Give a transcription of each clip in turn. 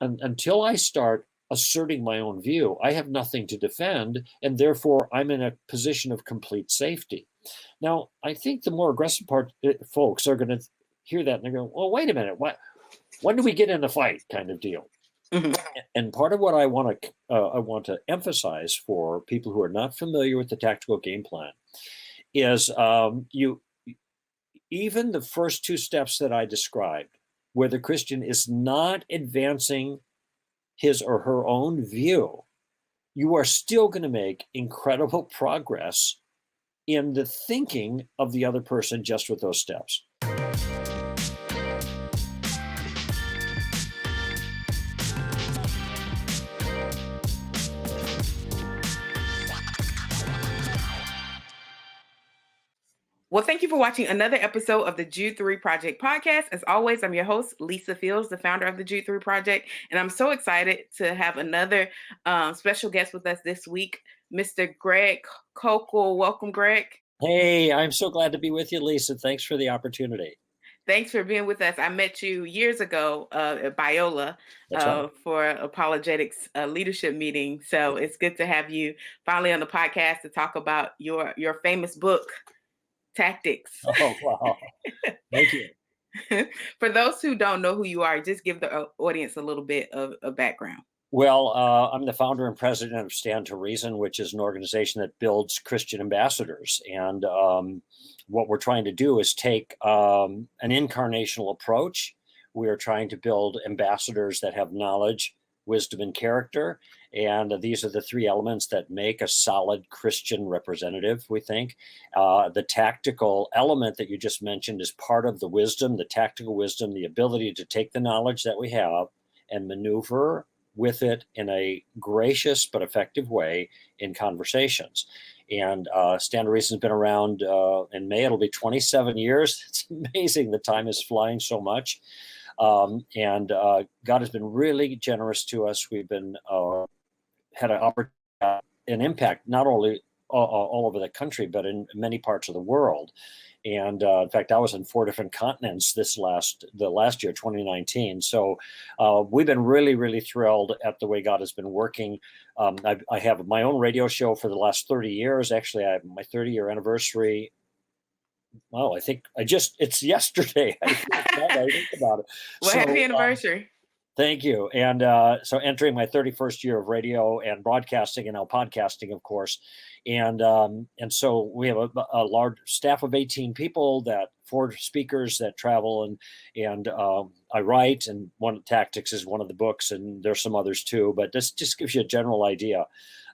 until I start asserting my own view, I have nothing to defend, and therefore I'm in a position of complete safety. Now, I think the more aggressive folks are going to hear that and they're going, well, wait a minute, when do we get in a fight kind of deal? Mhm. And part of what I want to emphasize for people who are not familiar with the tactical game plan is even the first two steps that I described, where the Christian is not advancing his or her own view, you are still going to make incredible progress in the thinking of the other person just with those steps. Well, thank you for watching another episode of the Jude 3 Project podcast. As always, I'm your host, Lisa Fields, the founder of the Jude 3 Project. And I'm so excited to have another special guest with us this week, Mr. Greg Koukl. Welcome, Greg. Hey, I'm so glad to be with you, Lisa. Thanks for the opportunity. Thanks for being with us. I met you years ago at Biola for apologetics leadership meeting. So it's good to have you finally on the podcast to talk about your famous book, Tactics. Oh, wow. Thank you. For those who don't know who you are, just give the audience a little bit of a background. Well, I'm the founder and president of Stand to Reason, which is an organization that builds Christian ambassadors. And what we're trying to do is take an incarnational approach. We are trying to build ambassadors that have knowledge, wisdom, and character. And these are the three elements that make a solid Christian representative, we think. The tactical element that you just mentioned is part of the wisdom, the tactical wisdom, the ability to take the knowledge that we have and maneuver with it in a gracious but effective way in conversations. And Stand to Reason has been around in May. It'll be 27 years. It's amazing. The time is flying so much. And God has been really generous to us. We've been had an impact not only all over the country, but in many parts of the world. And in fact, I was in 4 different continents the last year, 2019. So we've been really, really thrilled at the way God has been working. I have my own radio show for the last 30 years. Actually, I have my 30-year anniversary. Well, I think it's yesterday. I think about it. Well, happy anniversary. Thank you. And so entering my 31st year of radio and broadcasting and now podcasting, of course. And so we have a large staff of 18 people, 4 speakers that travel and I write, and Tactics is one of the books, and there's some others too, but this just gives you a general idea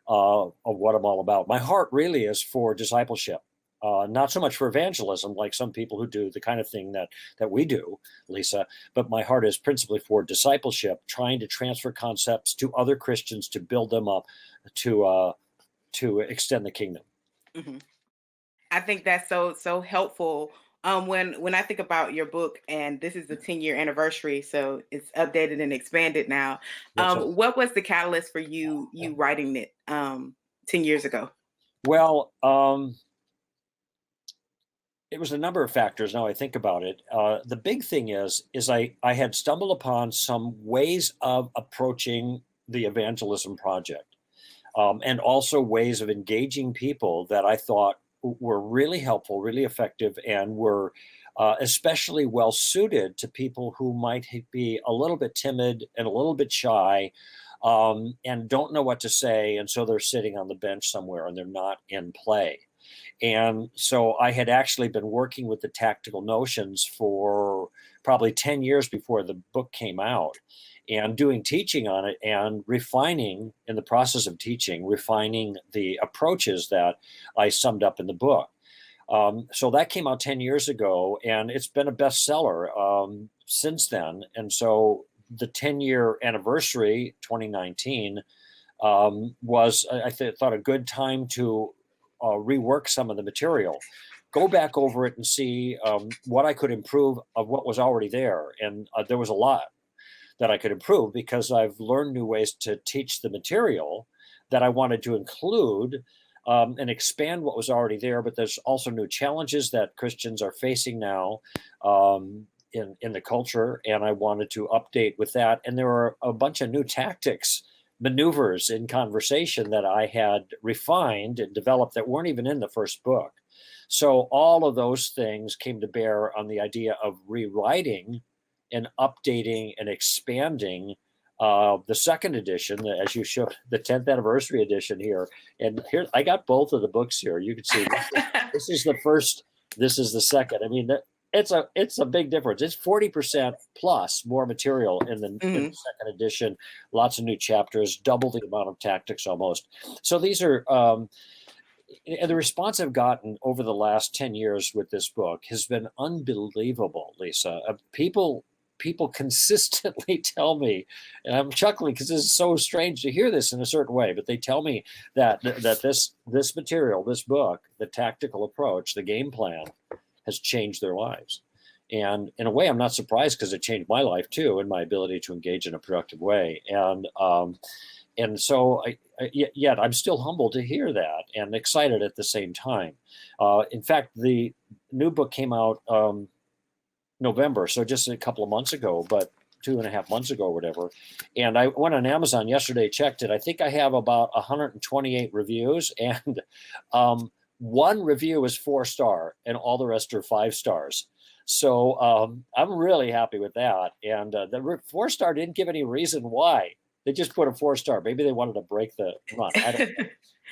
of what I'm all about. My heart really is for discipleship. Not so much for evangelism, like some people who do the kind of thing that we do, Lisa, but my heart is principally for discipleship, trying to transfer concepts to other Christians to build them up to extend the kingdom. Mm-hmm. I think that's so helpful. When I think about your book, and this is the 10-year anniversary, so it's updated and expanded now. What was the catalyst for you writing it 10 years ago? Well, it was a number of factors. Now I think about it. The big thing is I had stumbled upon some ways of approaching the evangelism project, and also ways of engaging people that I thought were really helpful, really effective, and were especially well suited to people who might be a little bit timid and a little bit shy, and don't know what to say. And so they're sitting on the bench somewhere and they're not in play. And so I had actually been working with the tactical notions for probably 10 years before the book came out, and doing teaching on it and refining in the process of teaching, refining the approaches that I summed up in the book. So that came out 10 years ago, and it's been a bestseller since then. And so the 10-year anniversary, 2019, was, I thought, a good time to rework some of the material, go back over it and see what I could improve of what was already there. And there was a lot that I could improve because I've learned new ways to teach the material that I wanted to include and expand what was already there. But there's also new challenges that Christians are facing now. in the culture, and I wanted to update with that. And there were a bunch of new tactics, maneuvers in conversation that I had refined and developed that weren't even in the first book. So all of those things came to bear on the idea of rewriting and updating and expanding the second edition, as you showed, the 10th anniversary edition here. And here, I got both of the books here. You can see this is the first, this is the second. I mean, it's a big difference. It's 40% plus more material in the second edition. Lots of new chapters, double the amount of tactics almost. So these are, and the response I've gotten over the last 10 years with this book has been unbelievable, Lisa. People consistently tell me, and I'm chuckling because this is so strange to hear this in a certain way, but they tell me that this material, this book, the tactical approach, the game plan, has changed their lives. And in a way, I'm not surprised, because it changed my life too, and my ability to engage in a productive way. And so yet I'm still humbled to hear that, and excited at the same time. In fact, the new book came out November, so just a couple of months ago, but 2.5 months ago or whatever. And I went on Amazon yesterday, checked it. I think I have about 128 reviews, and one review is 4-star, and all the rest are 5 stars. So I'm really happy with that. And the 4-star didn't give any reason why. They just put a 4-star. Maybe they wanted to break the run. I don't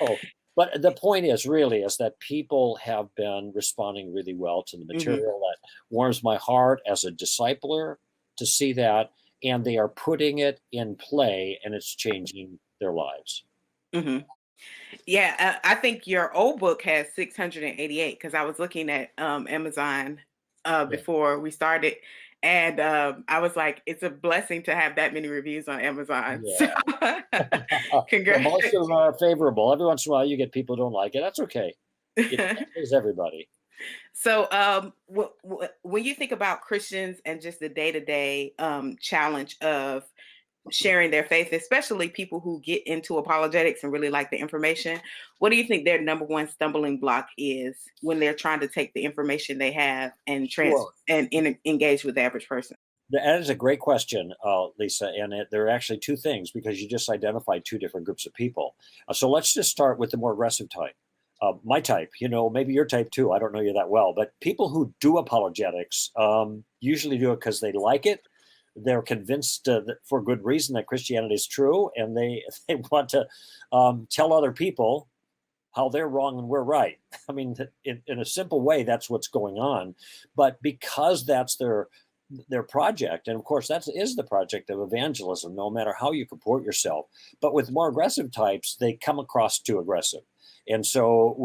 know. But the point is that people have been responding really well to the material. That warms my heart as a discipler to see that, and they are putting it in play, and it's changing their lives. Yeah, I think your old book has 688, because I was looking at Amazon before we started, and I was like, it's a blessing to have that many reviews on Amazon. Yeah. So, congrats. Most of them are favorable. Every once in a while, you get people who don't like it. That's okay. It is everybody. So when you think about Christians and just the day-to-day challenge of sharing their faith, especially people who get into apologetics and really like the information, what do you think their number one stumbling block is when they're trying to take the information they have and engage with the average person? That is a great question, Lisa. And there are actually two things, because you just identified two different groups of people. So let's just start with the more aggressive type. My type, maybe your type too. I don't know you that well, but people who do apologetics usually do it because they like it. They're convinced that for good reason that Christianity is true, and they want to tell other people how they're wrong and we're right. I mean, in a simple way, that's what's going on. But because that's their project, and of course that is the project of evangelism, no matter how you comport yourself. But with more aggressive types, they come across too aggressive. And so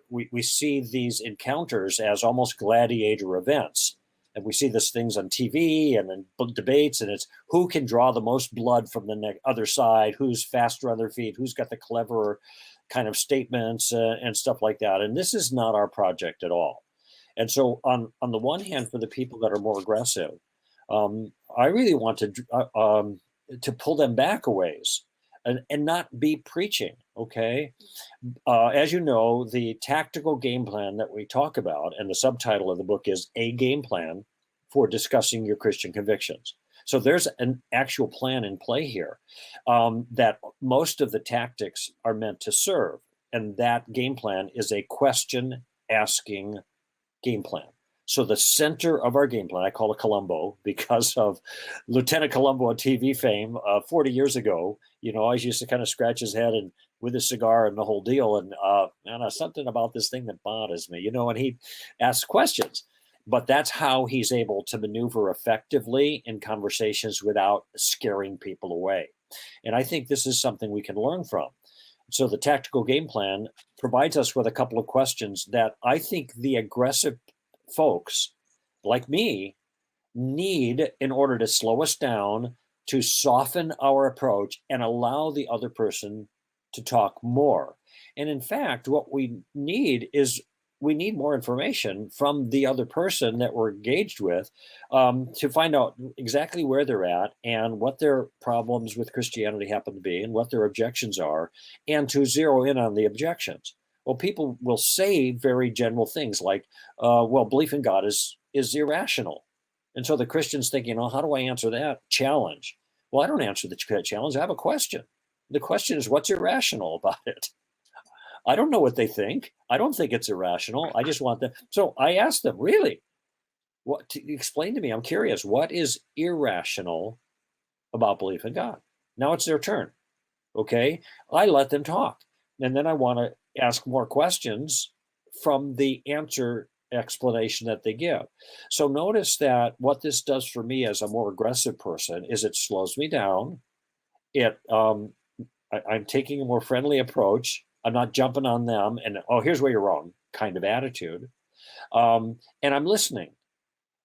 we see these encounters as almost gladiator events. And we see these things on TV and in debates, and it's who can draw the most blood from the other side, who's faster on their feet, who's got the cleverer kind of statements and stuff like that. And this is not our project at all. And so on the one hand, for the people that are more aggressive, I really want to pull them back a ways and not be preaching, okay? As you know, the tactical game plan that we talk about, and the subtitle of the book is A Game Plan for Discussing Your Christian Convictions. So there's an actual plan in play here that most of the tactics are meant to serve. And that game plan is a question-asking game plan. So the center of our game plan, I call it Columbo because of Lieutenant Columbo on TV fame 40 years ago. Always used to kind of scratch his head and with a cigar and the whole deal. And something about this thing that bothers me, and he asks questions. But that's how he's able to maneuver effectively in conversations without scaring people away. And I think this is something we can learn from. So the tactical game plan provides us with a couple of questions that I think the aggressive folks like me need in order to slow us down, to soften our approach, and allow the other person to talk more. And in fact, what we need is more information from the other person that we're engaged with to find out exactly where they're at and what their problems with Christianity happen to be and what their objections are, and to zero in on the objections. Well, people will say very general things like, belief in God is irrational. And so the Christian's thinking, oh, how do I answer that challenge? Well, I don't answer the challenge. I have a question. The question is, what's irrational about it? I don't know what they think. I don't think it's irrational. I just want them. So I asked them, really, explain to me. I'm curious. What is irrational about belief in God? Now it's their turn. Okay. I let them talk. And then I want to ask more questions from the answer explanation that they give. So notice that what this does for me as a more aggressive person is it slows me down. I'm taking a more friendly approach. I'm not jumping on them and, oh, here's where you're wrong kind of attitude. And I'm listening.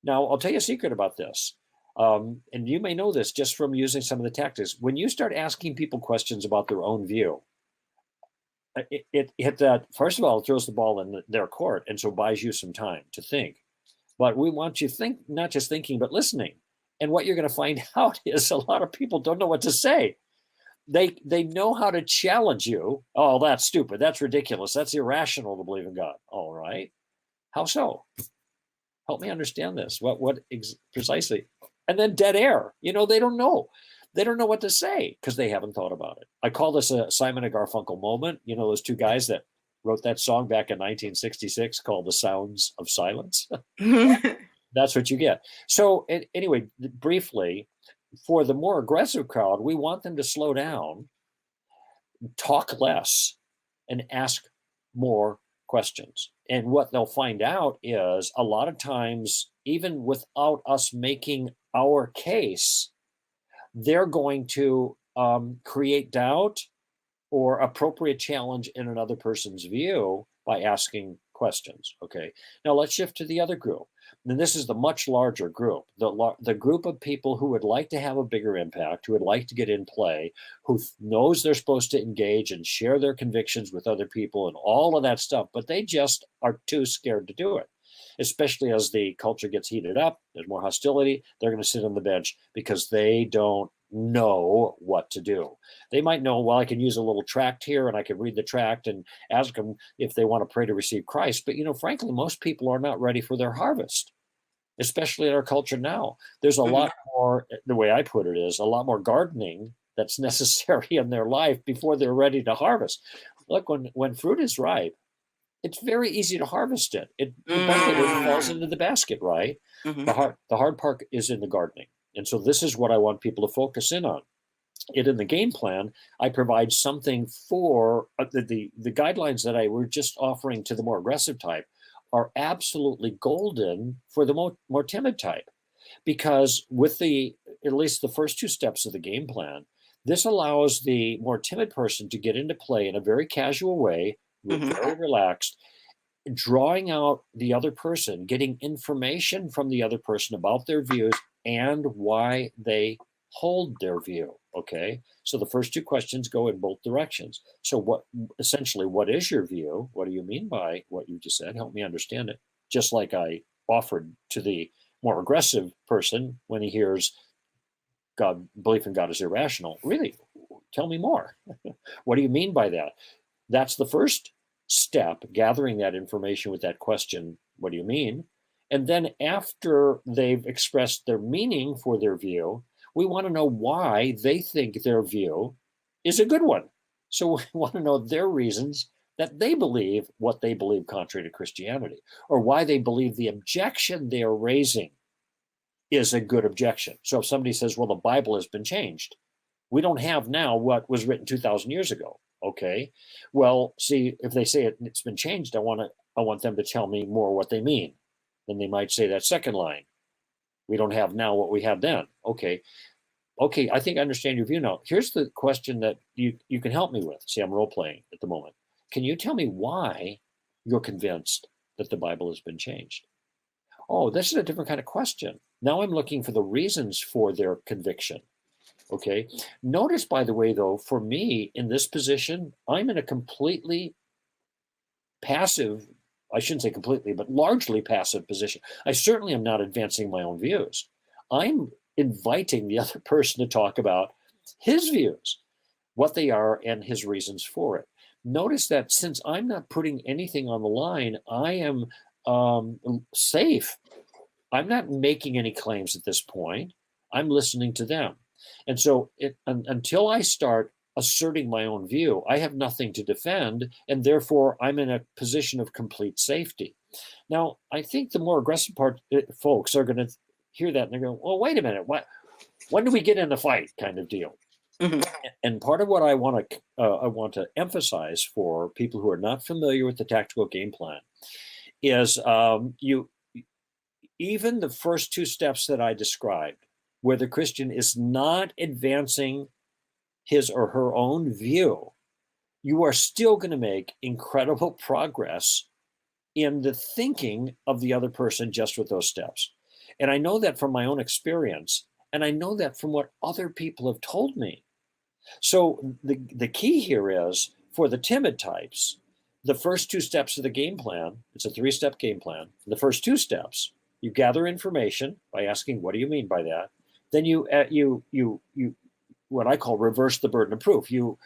Now, I'll tell you a secret about this. And you may know this just from using some of the tactics. When you start asking people questions about their own view, first of all, it throws the ball in their court, and so buys you some time to think. But we want you to think, not just thinking, but listening. And what you're going to find out is a lot of people don't know what to say. They know how to challenge you. Oh, that's stupid. That's ridiculous. That's irrational to believe in God. All right. How so? Help me understand this. What precisely? And then dead air. They don't know. They don't know what to say because they haven't thought about it. I call this a Simon and Garfunkel moment. Those two guys that wrote that song back in 1966 called The Sounds of Silence. That's what you get. So anyway, briefly, for the more aggressive crowd, we want them to slow down, talk less, and ask more questions. And what they'll find out is a lot of times, even without us making our case, they're going to create doubt or appropriate challenge in another person's view by asking questions. Okay. Now let's shift to the other group. And this is the much larger group, the group of people who would like to have a bigger impact, who would like to get in play, who knows they're supposed to engage and share their convictions with other people and all of that stuff, but they just are too scared to do it. Especially as the culture gets heated up, there's more hostility, they're going to sit on the bench because they don't know what to do. They might know, well, I can use a little tract here and I can read the tract and ask them if they want to pray to receive Christ. But, frankly, most people are not ready for their harvest, especially in our culture now. There's a lot more, the way I put it is, a lot more gardening that's necessary in their life before they're ready to harvest. Look, when fruit is ripe, it's very easy to harvest it. It falls into the basket, right? The hard part is in the gardening. And so this is what I want people to focus in on. In the game plan, I provide something for the guidelines that I were just offering to the more aggressive type are absolutely golden for the more timid type. Because with at least the first two steps of the game plan, this allows the more timid person to get into play in a very casual way, very relaxed, drawing out the other person, getting information from the other person about their views and why they hold their view. Okay. So the first two questions go in both directions. So what is your view? What do you mean by what you just said? Help me understand it. Just like I offered to the more aggressive person when he hears belief in God is irrational. Really? Tell me more. What do you mean by that? That's the first step, gathering that information with that question, what do you mean? And then after they've expressed their meaning for their view, we want to know why they think their view is a good one. So we want to know their reasons that they believe what they believe contrary to Christianity, or why they believe the objection they are raising is a good objection. So if somebody says, well, the Bible has been changed, we don't have now what was written 2,000 years ago. Okay, well, see, if they say it's been changed, I want them to tell me more what they mean. Then they might say that second line, we don't have now what we had then. Okay, I think I understand your view now. Here's the question that you can help me with. See, I'm role playing at the moment. Can you tell me why you're convinced that the Bible has been changed? Oh, this is a different kind of question. Now I'm looking for the reasons for their conviction. Okay. Notice, by the way, though, for me in this position, I'm in a completely passive, I shouldn't say completely, but largely passive position. I certainly am not advancing my own views. I'm inviting the other person to talk about his views, what they are, and his reasons for it. Notice that since I'm not putting anything on the line, I am safe. I'm not making any claims at this point. I'm listening to them. And so until I start asserting my own view, I have nothing to defend, and therefore I'm in a position of complete safety. Now, I think the more aggressive folks are going to hear that and they're going, well, wait a minute, when do we get in a fight kind of deal? Mhm. And part of what I want to emphasize for people who are not familiar with the tactical game plan is even the first two steps that I described, where the Christian is not advancing his or her own view, you are still going to make incredible progress in the thinking of the other person just with those steps. And I know that from my own experience, and I know that from what other people have told me. So the key here is for the timid types, the first two steps of the game plan, it's a 3-step game plan. The first two steps, you gather information by asking, what do you mean by that? Then you what I call reverse the burden of proof. You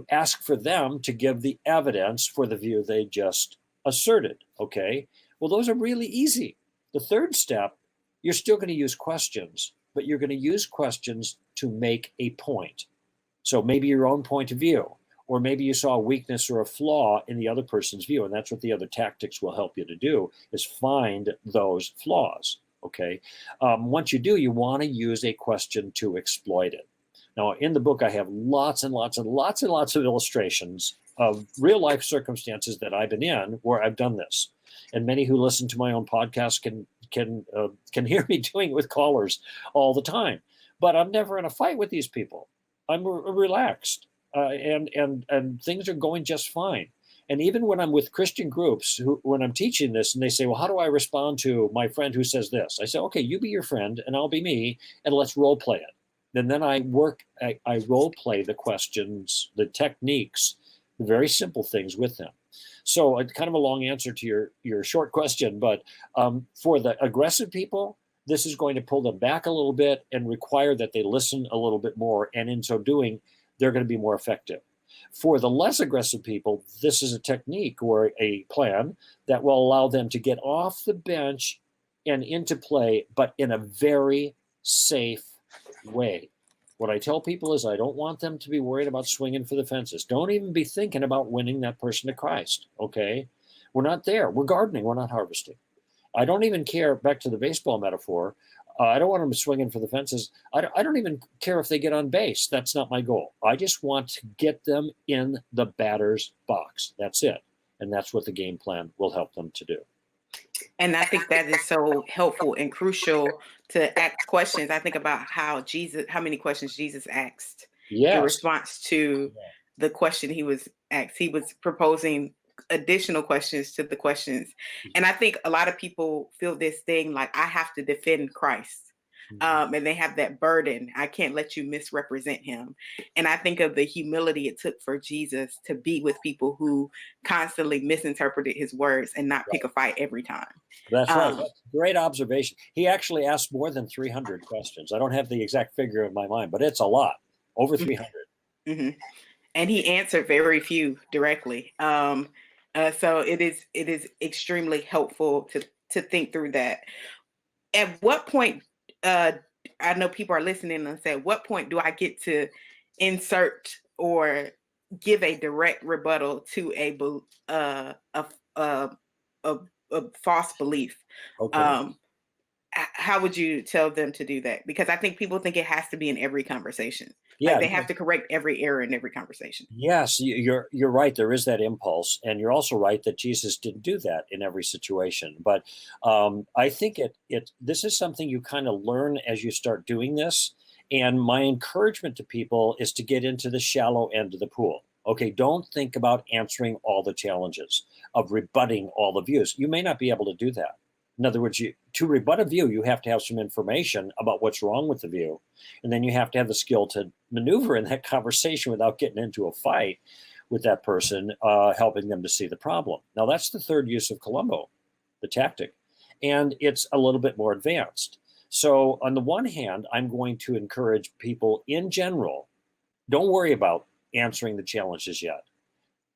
ask for them to give the evidence for the view they just asserted. Okay. Well, those are really easy. The third step, you're still going to use questions, but you're going to use questions to make a point. So maybe your own point of view, or maybe you saw a weakness or a flaw in the other person's view. And that's what the other tactics will help you to do, is find those flaws. Okay. Once you do, you want to use a question to exploit it. Now, in the book, I have lots and lots and lots and lots of illustrations of real life circumstances that I've been in where I've done this. And many who listen to my own podcast can hear me doing it with callers all the time. But I'm never in a fight with these people. I'm relaxed, and things are going just fine. And even when I'm with Christian groups, when I'm teaching this, and they say, "Well, how do I respond to my friend who says this?" I say, "Okay, you be your friend, and I'll be me, and let's role play it." And then I role play the questions, the techniques, the very simple things with them. So it's kind of a long answer to your short question, but for the aggressive people, this is going to pull them back a little bit and require that they listen a little bit more. And in so doing, they're going to be more effective. For the less aggressive people, this is a technique or a plan that will allow them to get off the bench and into play, but in a very safe way. What I tell people is I don't want them to be worried about swinging for the fences. Don't even be thinking about winning that person to Christ, okay? We're not there. We're gardening. We're not harvesting. I don't even care, back to the baseball metaphor, I don't want them swinging for the fences. I don't even care if they get on base. That's not my goal. I just want to get them in the batter's box. That's it. And that's what the game plan will help them to do. And I think that is so helpful and crucial to ask questions. I think about how many questions Jesus asked in response to the question he was asked. He was proposing additional questions to the questions. And I think a lot of people feel this thing like, I have to defend Christ. And they have that burden. I can't let you misrepresent him. And I think of the humility it took for Jesus to be with people who constantly misinterpreted his words and not pick a fight every time. That's right. That's a great observation. He actually asked more than 300 questions. I don't have the exact figure in my mind, but it's a lot, over 300. Mm-hmm. And he answered very few directly. So it is extremely helpful to think through that. At what point, I know people are listening and say, at what point do I get to insert or give a direct rebuttal to a false belief? Okay. How would you tell them to do that? Because I think people think it has to be in every conversation. Yeah, like they have to correct every error in every conversation. Yes, you're right. There is that impulse, and you're also right that Jesus didn't do that in every situation. But I think this is something you kind of learn as you start doing this. And my encouragement to people is to get into the shallow end of the pool. Okay, don't think about answering all the challenges of rebutting all the views. You may not be able to do that. In other words, to rebut a view, you have to have some information about what's wrong with the view. And then you have to have the skill to maneuver in that conversation without getting into a fight with that person, helping them to see the problem. Now, that's the third use of Columbo, the tactic. And it's a little bit more advanced. So on the one hand, I'm going to encourage people in general, don't worry about answering the challenges yet.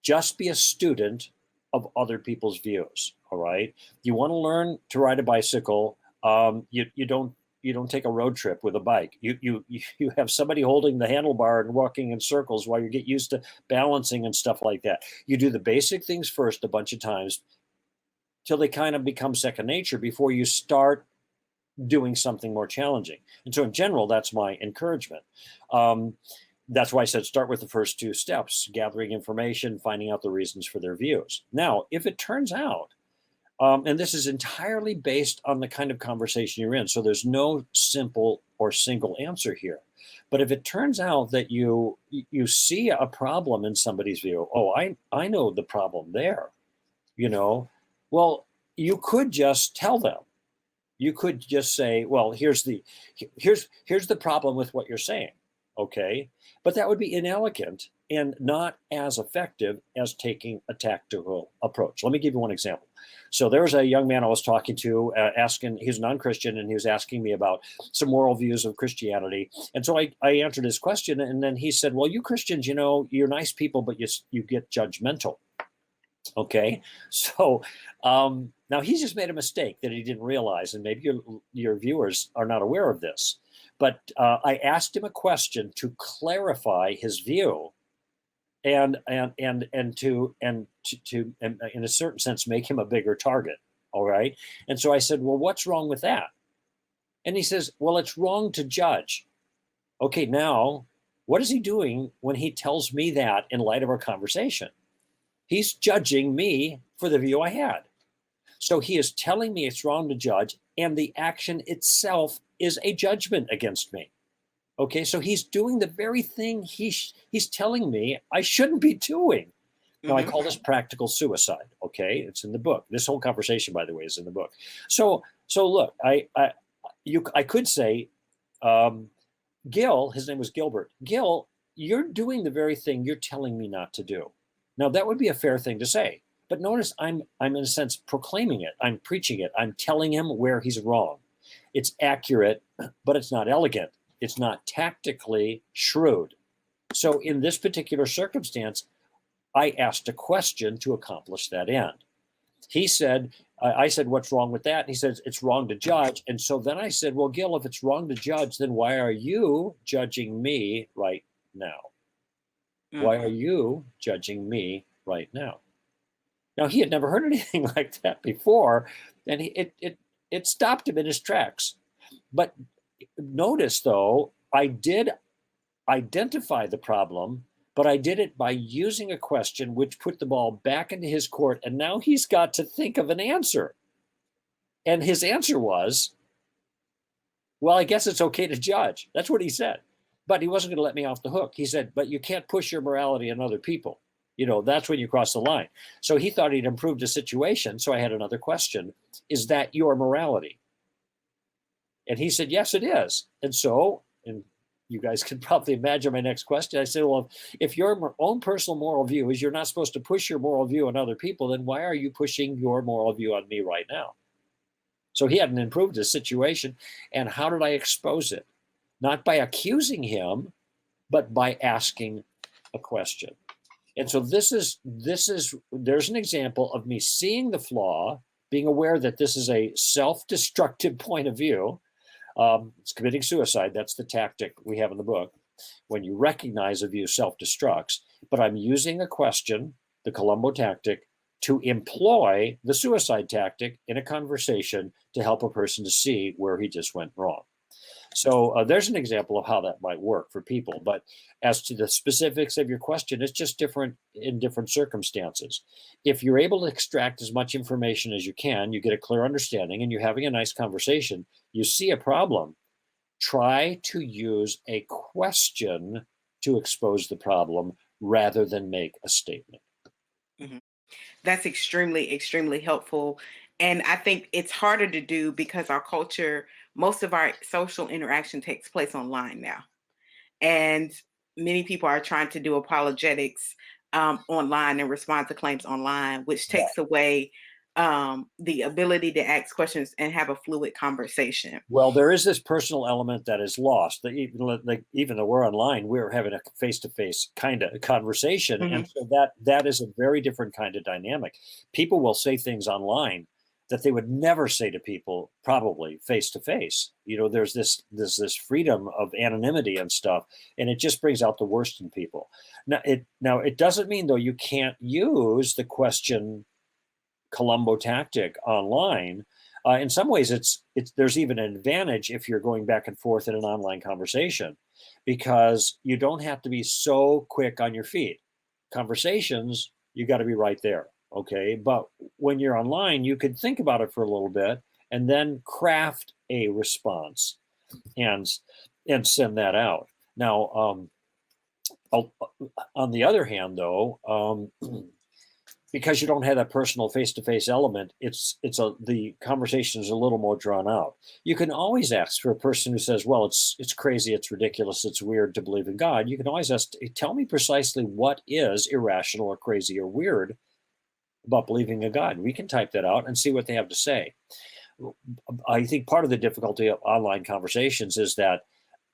Just be a student of other people's views. All right. You want to learn to ride a bicycle. You don't take a road trip with a bike. You have somebody holding the handlebar and walking in circles while you get used to balancing and stuff like that. You do the basic things first a bunch of times till they kind of become second nature before you start doing something more challenging. And so in general, that's my encouragement. That's why I said start with the first two steps, gathering information, finding out the reasons for their views. Now, if it turns out, and this is entirely based on the kind of conversation you're in, so there's no simple or single answer here. But if it turns out that you see a problem in somebody's view, oh, I know the problem there, well, you could just tell them. You could just say, well, here's the problem with what you're saying, okay? But that would be inelegant and not as effective as taking a tactical approach. Let me give you one example. So there was a young man I was talking to, asking, he's a non-Christian, and he was asking me about some moral views of Christianity. And so I answered his question, and then he said, well, you Christians, you're nice people, but you get judgmental. Okay, so now he's just made a mistake that he didn't realize, and maybe your viewers are not aware of this. But I asked him a question to clarify his view, and to in a certain sense make him a bigger target. All right, and so I said, well, what's wrong with that? And he says, well, it's wrong to judge. Okay, now what is he doing when he tells me that in light of our conversation? He's judging me for the view I had. So he is telling me it's wrong to judge, and the action itself is a judgment against me. Okay, so he's doing the very thing he's telling me I shouldn't be doing. Now, I call this practical suicide. Okay, it's in the book. This whole conversation, by the way, is in the book. So look, I could say, Gil, his name was Gilbert. Gil, you're doing the very thing you're telling me not to do. Now, that would be a fair thing to say, but notice I'm in a sense proclaiming it. I'm preaching it. I'm telling him where he's wrong. It's accurate, but it's not elegant. It's not tactically shrewd. So in this particular circumstance, I asked a question to accomplish that end. He said, I said, what's wrong with that? And he says, it's wrong to judge. And so then I said, well, Gil, if it's wrong to judge, then why are you judging me right now? Why are you judging me right now? Now, he had never heard anything like that before, and it stopped him in his tracks. But notice, though, I did identify the problem, but I did it by using a question which put the ball back into his court, and now he's got to think of an answer. And his answer was, well, I guess it's okay to judge. That's what he said. But he wasn't going to let me off the hook. He said, but you can't push your morality on other people. That's when you cross the line. So he thought he'd improved the situation. So I had another question. Is that your morality? And he said, yes, it is. And so, and you guys can probably imagine my next question. I said, well, if your own personal moral view is you're not supposed to push your moral view on other people, then why are you pushing your moral view on me right now? So he hadn't improved his situation. And how did I expose it? Not by accusing him, but by asking a question. And so there's an example of me seeing the flaw, being aware that this is a self-destructive point of view. It's committing suicide. That's the tactic we have in the book. When you recognize a view self-destructs, but I'm using a question, the Columbo tactic, to employ the suicide tactic in a conversation to help a person to see where he just went wrong. So there's an example of how that might work for people. But as to the specifics of your question, it's just different in different circumstances. If you're able to extract as much information as you can, you get a clear understanding, and you're having a nice conversation, you see a problem, try to use a question to expose the problem rather than make a statement. Mm-hmm. That's extremely, extremely helpful. And I think it's harder to do because our culture, most of our social interaction takes place online now. And many people are trying to do apologetics online and respond to claims online, which takes away the ability to ask questions and have a fluid conversation. Well, there is this personal element that is lost. That even though we're online, we're having a face-to-face kind of conversation. Mm-hmm. And so that is a very different kind of dynamic. People will say things online that they would never say to people, probably face to face. There's this freedom of anonymity and stuff, and it just brings out the worst in people. Now it doesn't mean, though, you can't use the question Columbo tactic online. In some ways, there's even an advantage if you're going back and forth in an online conversation, because you don't have to be so quick on your feet. Conversations, you got to be right there. Okay. But when you're online, you could think about it for a little bit and then craft a response and send that out. Now, on the other hand, though, because you don't have that personal face-to-face element, the conversation is a little more drawn out. You can always ask for a person who says, well, it's crazy, it's ridiculous, it's weird to believe in God. You can always ask, tell me precisely what is irrational or crazy or weird about believing in God. We can type that out and see what they have to say. I think part of the difficulty of online conversations is that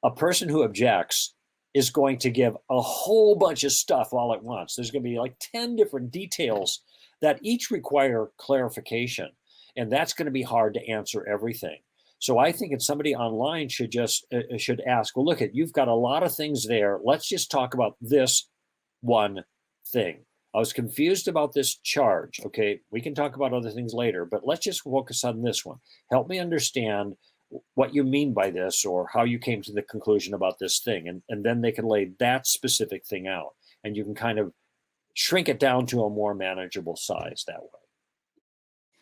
a person who objects is going to give a whole bunch of stuff all at once. There's going to be like 10 different details that each require clarification. And that's going to be hard to answer everything. So I think if somebody online should ask, well, look, you've got a lot of things there. Let's just talk about this one thing. I was confused about this charge. Okay, we can talk about other things later, but let's just focus on this one. Help me understand what you mean by this, or how you came to the conclusion about this thing. And then they can lay that specific thing out, and you can kind of shrink it down to a more manageable size that way.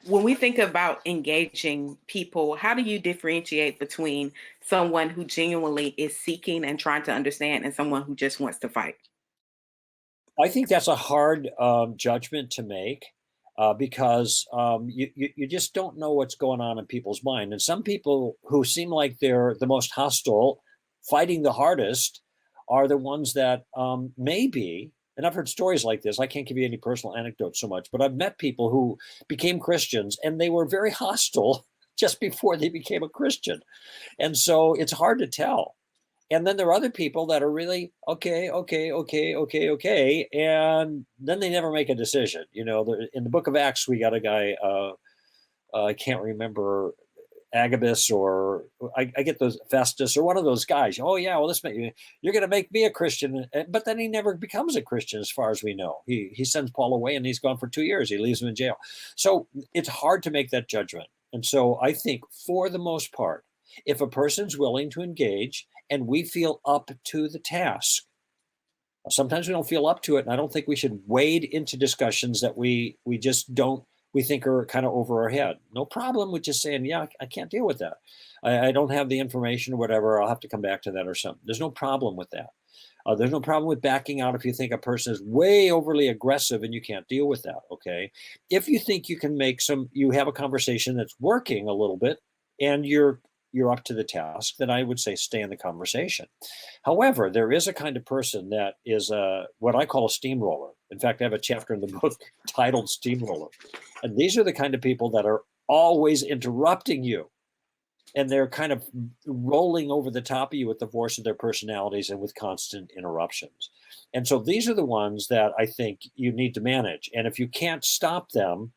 When we think about engaging people, how do you differentiate between someone who genuinely is seeking and trying to understand and someone who just wants to fight? I think that's a hard judgment to make, because you just don't know what's going on in people's mind. And some people who seem like they're the most hostile, fighting the hardest, are the ones that maybe, and I've heard stories like this. I can't give you any personal anecdotes so much, but I've met people who became Christians and they were very hostile just before they became a Christian. And so it's hard to tell. And then there are other people that are really okay, and then they never make a decision. In the Book of Acts, we got a guy, I can't remember, Agabus, or I get those, Festus, or one of those guys. Oh yeah, well, you're going to make me a Christian, but then he never becomes a Christian, as far as we know. He sends Paul away, and he's gone for 2 years. He leaves him in jail. So it's hard to make that judgment. And so I think, for the most part, if a person's willing to engage and we feel up to the task, sometimes we don't feel up to it, and I don't think we should wade into discussions that we think are kind of over our head. No problem with just saying, yeah, I can't deal with that. I don't have the information or whatever. I'll have to come back to that or something. There's no problem with that. There's no problem with backing out if you think a person is way overly aggressive and you can't deal with that. Okay. If you think you can you have a conversation that's working a little bit and you're up to the task, then I would say stay in the conversation. However, there is a kind of person that is what I call a steamroller. In fact, I have a chapter in the book titled Steamroller. And these are the kind of people that are always interrupting you. And they're kind of rolling over the top of you with the force of their personalities and with constant interruptions. And so these are the ones that I think you need to manage. And if you can't stop them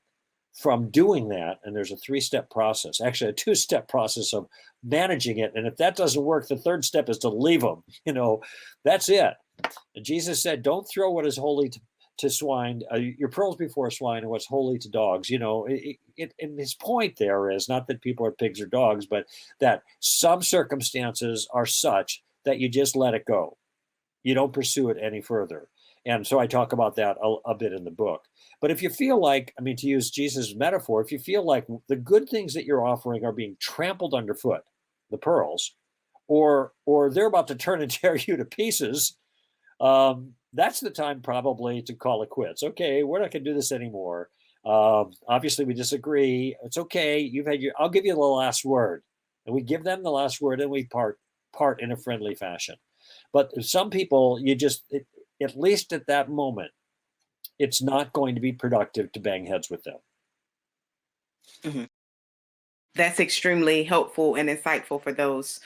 from doing that, and there's a 3-step process, actually a 2-step process of managing it. And if that doesn't work, the 3rd step is to leave them. That's it. And Jesus said, don't throw what is holy to swine, your pearls before swine, and what's holy to dogs. And his point there is not that people are pigs or dogs, but that some circumstances are such that you just let it go. You don't pursue it any further. And so I talk about that a bit in the book. But if you feel like, to use Jesus' metaphor, if you feel like the good things that you're offering are being trampled underfoot, the pearls, or they're about to turn and tear you to pieces, that's the time probably to call it quits. Okay, we're not going to do this anymore. Obviously, we disagree. It's okay. I'll give you the last word. And we give them the last word, and we part in a friendly fashion. But some people, at least at that moment, it's not going to be productive to bang heads with them. Mm-hmm. That's extremely helpful and insightful for those.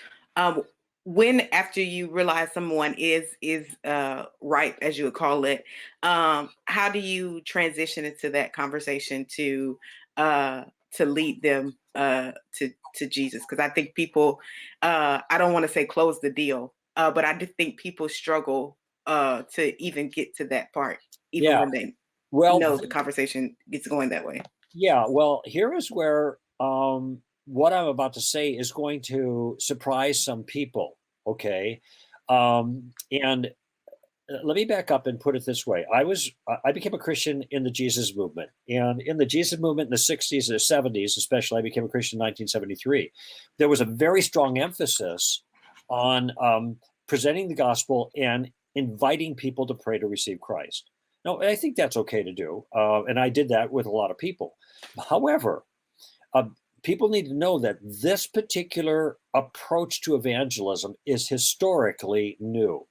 When, after you realize someone is ripe, as you would call it, how do you transition into that conversation to to lead them to Jesus. Because I think people, I don't want to say close the deal, but I do think people struggle to even get to that part, even when they know the conversation gets going that way. Yeah, well, here is where what I'm about to say is going to surprise some people, okay? And let me back up and put it this way. I became a Christian in the Jesus movement. And in the Jesus movement in the 60s and 70s, especially, I became a Christian in 1973. There was a very strong emphasis on presenting the gospel and inviting people to pray to receive Christ. Now, I think that's okay to do. And I did that with a lot of people. However, people need to know that this particular approach to evangelism is historically new.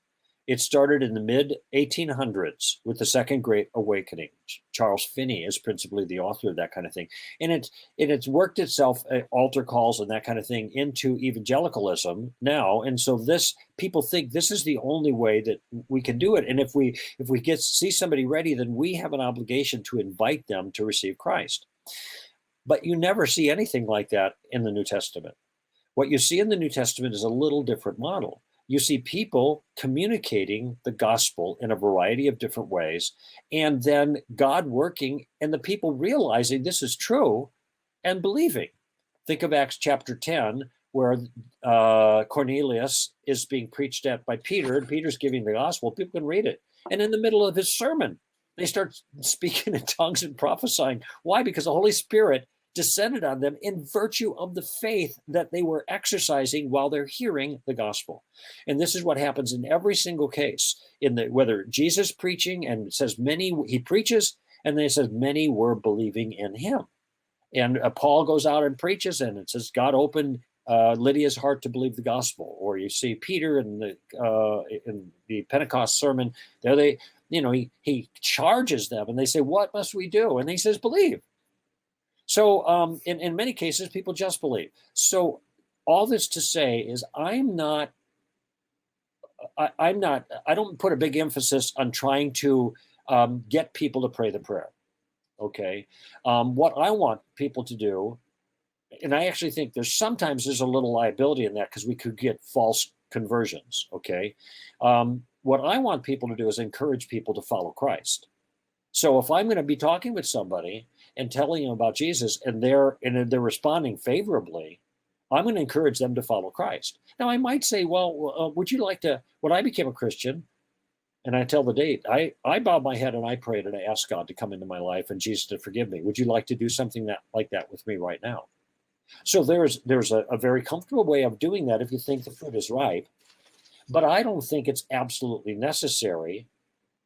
It started in the mid 1800s with the Second Great Awakening. Charles Finney is principally the author of that kind of thing. And it's worked itself, altar calls and that kind of thing, into evangelicalism now. And so people think this is the only way that we can do it. And if we see somebody ready, then we have an obligation to invite them to receive Christ. But you never see anything like that in the New Testament. What you see in the New Testament is a little different model. You see people communicating the gospel in a variety of different ways, and then God working and the people realizing this is true and believing. Think of Acts chapter 10, where Cornelius is being preached at by Peter, and Peter's giving the gospel. People can read it. And in the middle of his sermon, they start speaking in tongues and prophesying. Why? Because the Holy Spirit descended on them in virtue of the faith that they were exercising while they're hearing the gospel. And this is what happens in every single case, whether Jesus preaching, and it says many, he preaches, and then it says many were believing in him. And Paul goes out and preaches, and it says God opened Lydia's heart to believe the gospel. Or you see Peter in the Pentecost sermon, there he charges them, and they say, "What must we do?" And he says, "Believe." So in many cases, people just believe. So all this to say is I don't put a big emphasis on trying to get people to pray the prayer. Okay. What I want people to do, and I actually think there's a little liability in that because we could get false conversions. Okay. What I want people to do is encourage people to follow Christ. So if I'm going to be talking with somebody and telling them about Jesus, and they're responding favorably, I'm going to encourage them to follow Christ. Now, I might say, well, would you like to, when I became a Christian, and I tell the date, I bowed my head and I prayed and I asked God to come into my life and Jesus to forgive me. Would you like to do something like that with me right now? So there's a very comfortable way of doing that if you think the fruit is ripe, but I don't think it's absolutely necessary.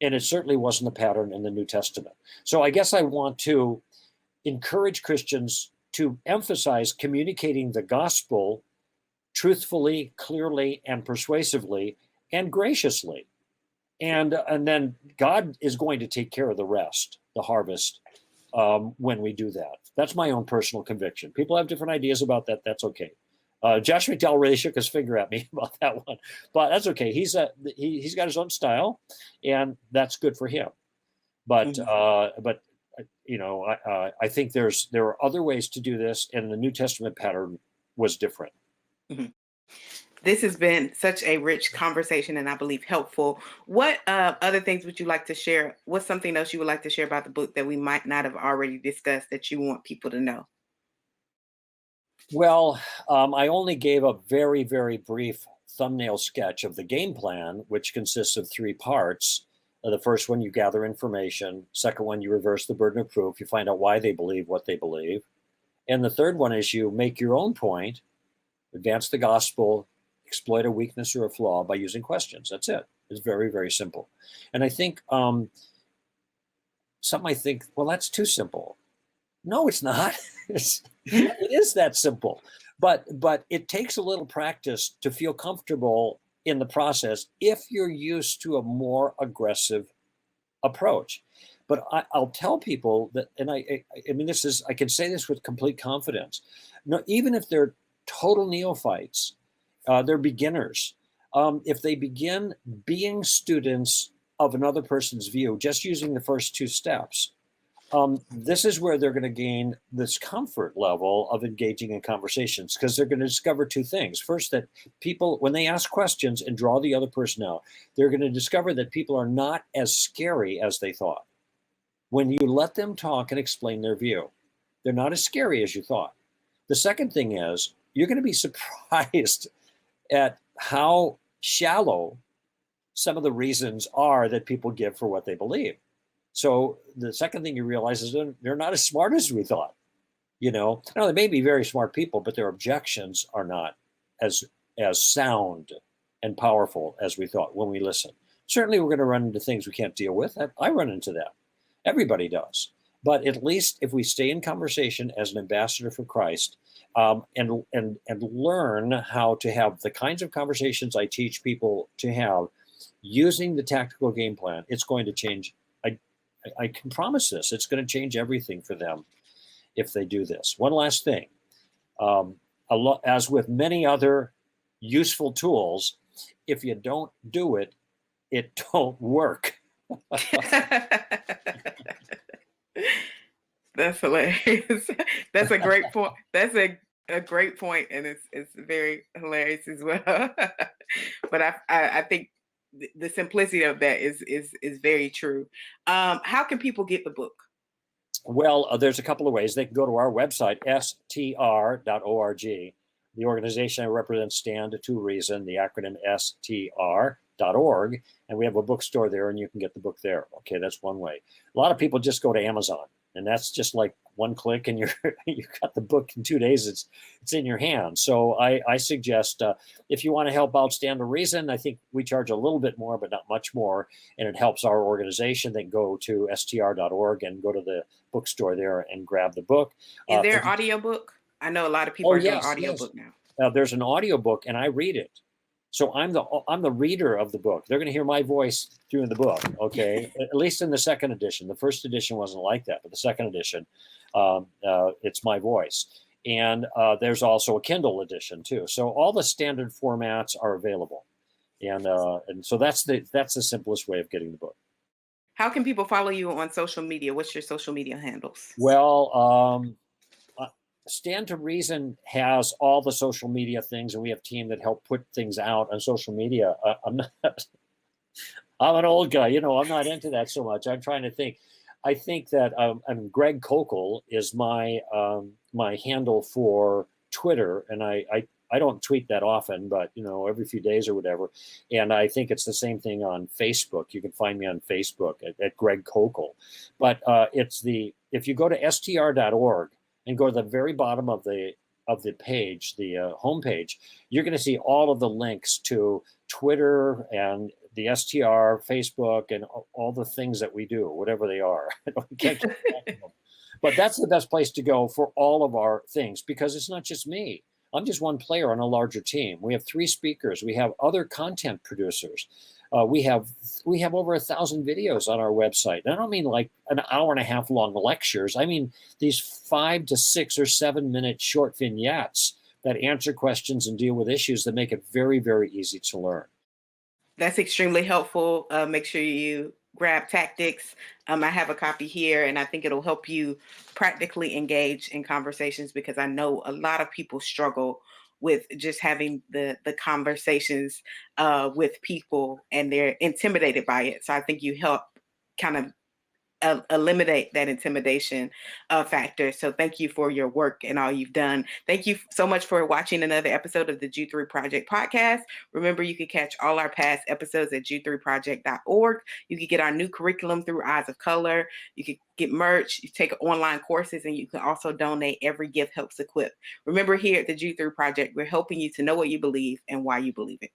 And it certainly wasn't the pattern in the New Testament. So I guess I want to encourage Christians to emphasize communicating the gospel truthfully, clearly, and persuasively, and graciously. And then God is going to take care of the rest, the harvest, when we do that. That's my own personal conviction. People have different ideas about that. That's okay. Josh McDowell really shook his finger at me about that one, but that's okay. He's got his own style, and that's good for him. But I think there are other ways to do this, and the New Testament pattern was different. Mm-hmm. This has been such a rich conversation, and I believe helpful. What other things would you like to share? What's something else you would like to share about the book that we might not have already discussed that you want people to know? Well, I only gave a very, very brief thumbnail sketch of the game plan, which consists of 3 parts. The first one, you gather information. Second one, you reverse the burden of proof. You find out why they believe what they believe. And the third one is you make your own point, advance the gospel, exploit a weakness or a flaw by using questions. That's it. It's very, very simple. And I think some might think, well, that's too simple. No, it's not. It is that simple, but it takes a little practice to feel comfortable in the process if you're used to a more aggressive approach. But I'll tell people that, and I mean, I can say this with complete confidence. No, even if they're total neophytes, they're beginners. If they begin being students of another person's view, just using the first 2 steps, This is where they're going to gain this comfort level of engaging in conversations, because they're going to discover two things. First, that people, when they ask questions and draw the other person out, they're going to discover that people are not as scary as they thought. When you let them talk and explain their view, they're not as scary as you thought. The second thing is, you're going to be surprised at how shallow some of the reasons are that people give for what they believe. So the second thing you realize is they're not as smart as we thought. Now, they may be very smart people, but their objections are not as sound and powerful as we thought when we listen. Certainly, we're going to run into things we can't deal with. I run into that. Everybody does. But at least if we stay in conversation as an ambassador for Christ, and learn how to have the kinds of conversations I teach people to have using the tactical game plan, it's going to change. I can promise this. It's going to change everything for them if they do this. One last thing. As with many other useful tools, if you don't do it, it don't work. That's hilarious. That's a great point. That's a great point, and it's very hilarious as well. But I think the simplicity of that is very true. How can people get the book? Well, there's a couple of ways. They can go to our website, str.org. The organization I represent, Stand to Reason, the acronym str.org, and we have a bookstore there, and you can get the book there. Okay, that's one way. A lot of people just go to Amazon, and that's just like one click, and you got the book in 2 days. It's in your hand. So I suggest if you want to help out Stand to Reason, I think we charge a little bit more, but not much more, and it helps our organization. Then go to str.org and go to the bookstore there and grab the book. Is there an audiobook? I know a lot of people are doing audiobook now. There's an audiobook, and I read it. So I'm the reader of the book. They're going to hear my voice doing the book, okay? At least in the second edition. The first edition wasn't like that, but the second edition, it's my voice. And there's also a Kindle edition too. So all the standard formats are available, and so that's the simplest way of getting the book. How can people follow you on social media? What's your social media handles? Well, Stand to Reason has all the social media things, and we have a team that help put things out on social media. I'm an old guy, I'm not into that so much. I'm trying to think. I think that Greg Koukl is my handle for Twitter, and I don't tweet that often, but every few days or whatever. And I think it's the same thing on Facebook. You can find me on Facebook at Greg Koukl. But if you go to str.org and go to the very bottom of the page, the homepage, you're going to see all of the links to Twitter and the STR, Facebook, and all the things that we do, whatever they are. We can't keep track of them. But that's the best place to go for all of our things, because it's not just me. I'm just one player on a larger team. We have 3 speakers. We have other content producers. We have over 1,000 videos on our website. And I don't mean like an hour and a half long lectures. I mean these 5 to 6 or 7 minute short vignettes that answer questions and deal with issues that make it very, very easy to learn. That's extremely helpful. Make sure you grab Tactics. I have a copy here, and I think it'll help you practically engage in conversations, because I know a lot of people struggle with just having the conversations with people, and they're intimidated by it. So I think you help kind of eliminate that intimidation factor. So thank you for your work and all you've done. Thank you so much for watching another episode of the Jude 3 Project podcast. Remember, you can catch all our past episodes at jude3project.org. You can get our new curriculum through Eyes of Color. You can get merch, you take online courses, and you can also donate. Every gift helps equip. Remember, here at the Jude 3 Project, we're helping you to know what you believe and why you believe it.